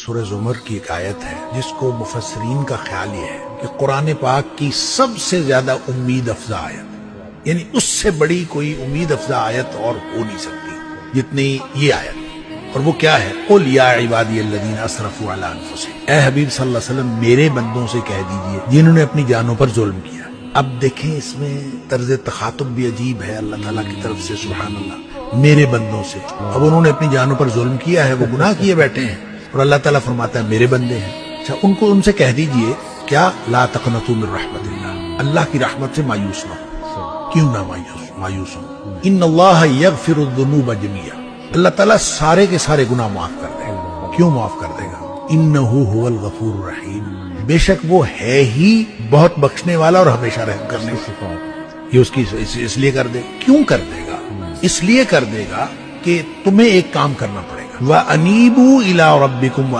سورہ زمر کی ایک آیت ہے جس کو مفسرین کا خیال یہ ہے کہ قرآن پاک کی سب سے زیادہ امید افزا آیت، یعنی اس سے بڑی کوئی امید افزا آیت اور ہو نہیں سکتی جتنی یہ آیت۔ اور وہ کیا ہے؟ قُلْ يَا عِبَادِيَ الَّذِينَ أَسْرَفُوا عَلَىٰ أَنفُسِهِمْ، اے حبیب صلی اللہ علیہ وسلم میرے بندوں سے کہہ دیجئے جنہوں نے اپنی جانوں پر ظلم کیا۔ اب دیکھیں اس میں طرز تخاطب بھی عجیب ہے اللہ تعالیٰ کی طرف سے، سبحان اللہ، میرے بندوں سے۔ اب انہوں نے اپنی جانوں پر ظلم کیا ہے، وہ گناہ کیے بیٹھے ہیں، اور اللہ تعالیٰ فرماتا ہے میرے بندے ہیں۔ اچھا ان سے کہہ دیجئے کیا لا تقنطوا من رحمت اللہ، اللہ کی رحمت سے مایوس نہ ہو۔ کیوں نہ مایوس ہو؟ ان اللہ یغفر الذنوب جميعا، اللہ تعالیٰ سارے کے سارے گناہ معاف کر دے گا۔ کیوں معاف کر دے گا؟ انہ هو الغفور الرحیم، بے شک وہ ہے ہی بہت بخشنے والا اور ہمیشہ رحم کرنے والا۔ یہ اس کی اس لیے کر دے، کیوں کر دے گا؟ اس لیے کر دے گا کہ تمہیں ایک کام کرنا پڑے گا۔ وَأَنِيبُوا إِلَىٰ رَبِّكُمْ